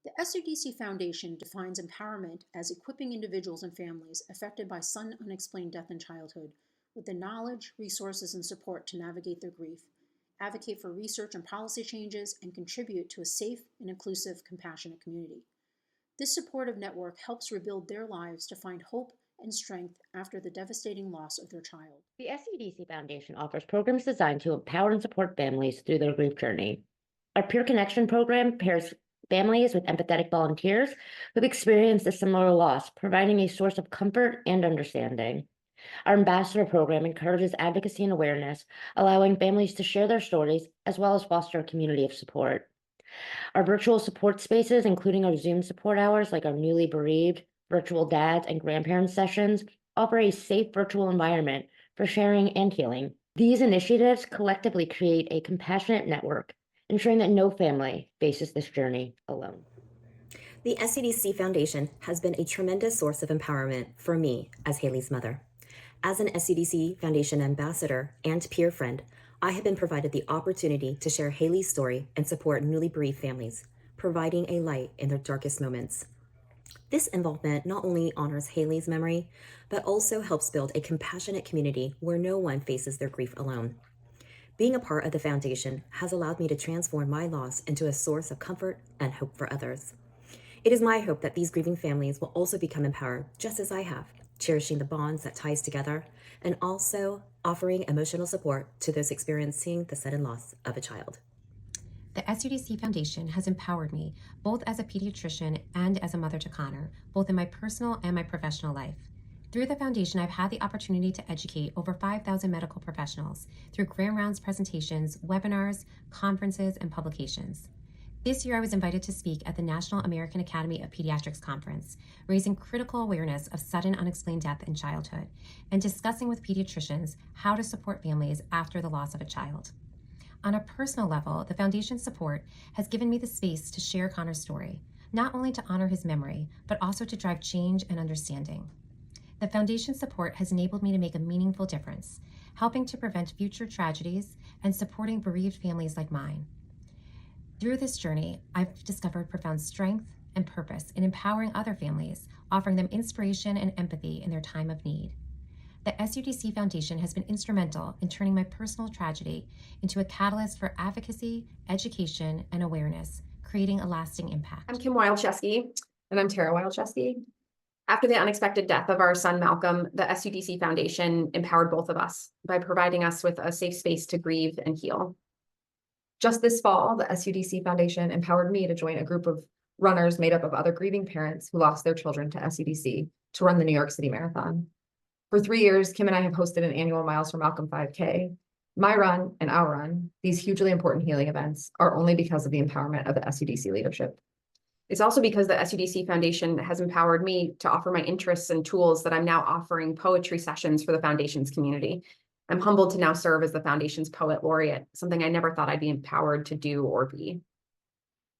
The SUDC Foundation defines empowerment as equipping individuals and families affected by sudden unexplained death in childhood with the knowledge, resources, and support to navigate their grief, advocate for research and policy changes, and contribute to a safe and inclusive, compassionate community. This supportive network helps rebuild their lives to find hope and strength after the devastating loss of their child. The SUDC Foundation offers programs designed to empower and support families through their grief journey. Our Peer Connection program pairs families with empathetic volunteers who've experienced a similar loss, providing a source of comfort and understanding. Our Ambassador program encourages advocacy and awareness, allowing families to share their stories as well as foster a community of support. Our virtual support spaces, including our Zoom support hours like our newly bereaved, virtual dads, and grandparents sessions, offer a safe virtual environment for sharing and healing. These initiatives collectively create a compassionate network, ensuring that no family faces this journey alone. The SUDC Foundation has been a tremendous source of empowerment for me as Haley's mother. As an SUDC Foundation ambassador and peer friend, I have been provided the opportunity to share Haley's story and support newly bereaved families, providing a light in their darkest moments. This involvement not only honors Haley's memory, but also helps build a compassionate community where no one faces their grief alone. Being a part of the foundation has allowed me to transform my loss into a source of comfort and hope for others. It is my hope that these grieving families will also become empowered just as I have, cherishing the bonds that ties together and also offering emotional support to those experiencing the sudden loss of a child. The SUDC Foundation has empowered me both as a pediatrician and as a mother to Connor, both in my personal and my professional life. Through the foundation, I've had the opportunity to educate over 5,000 medical professionals through grand rounds presentations, webinars, conferences, and publications. This year, I was invited to speak at the National American Academy of Pediatrics Conference, raising critical awareness of sudden unexplained death in childhood and discussing with pediatricians how to support families after the loss of a child. On a personal level, the foundation's support has given me the space to share Connor's story, not only to honor his memory, but also to drive change and understanding. The foundation's support has enabled me to make a meaningful difference, helping to prevent future tragedies and supporting bereaved families like mine. Through this journey, I've discovered profound strength and purpose in empowering other families, offering them inspiration and empathy in their time of need. The SUDC Foundation has been instrumental in turning my personal tragedy into a catalyst for advocacy, education, and awareness, creating a lasting impact. I'm Kim Wildchesky. And I'm Tara Wildchesky. After the unexpected death of our son, Malcolm, the SUDC Foundation empowered both of us by providing us with a safe space to grieve and heal. Just this fall, the SUDC Foundation empowered me to join a group of runners made up of other grieving parents who lost their children to SUDC to run the New York City Marathon. For 3 years, Kim and I have hosted an annual Miles for Malcolm 5K. My run and our run, these hugely important healing events, are only because of the empowerment of the SUDC leadership. It's also because the SUDC Foundation has empowered me to offer my interests and tools that I'm now offering poetry sessions for the Foundation's community. I'm humbled to now serve as the Foundation's Poet Laureate, something I never thought I'd be empowered to do or be.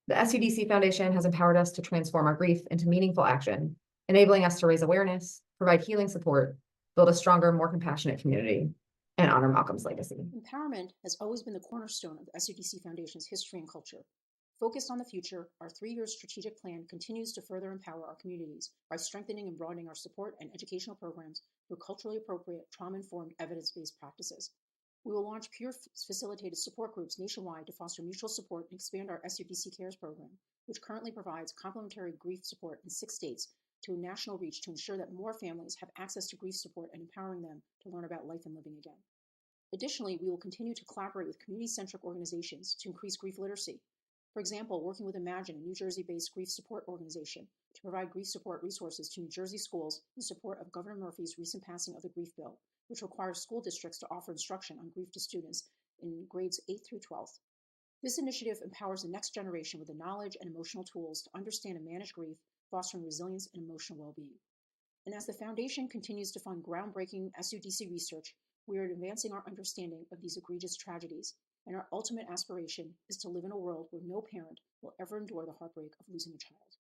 The SUDC Foundation has empowered us to transform our grief into meaningful action, enabling us to raise awareness, provide healing support, build a stronger, more compassionate community, and honor Malcolm's legacy. Empowerment has always been the cornerstone of the SUDC Foundation's history and culture. Focused on the future, our 3-year strategic plan continues to further empower our communities by strengthening and broadening our support and educational programs through culturally appropriate, trauma-informed, evidence-based practices. We will launch peer-facilitated support groups nationwide to foster mutual support and expand our SUDC Cares program, which currently provides complementary grief support in 6 states to a national reach to ensure that more families have access to grief support and empowering them to learn about life and living again. Additionally, we will continue to collaborate with community-centric organizations to increase grief literacy. For example, working with Imagine, a New Jersey-based grief support organization, to provide grief support resources to New Jersey schools in support of Governor Murphy's recent passing of the grief bill, which requires school districts to offer instruction on grief to students in grades 8 through 12. This initiative empowers the next generation with the knowledge and emotional tools to understand and manage grief, fostering resilience and emotional well-being. And as the Foundation continues to fund groundbreaking SUDC research, we are advancing our understanding of these egregious tragedies, and our ultimate aspiration is to live in a world where no parent will ever endure the heartbreak of losing a child.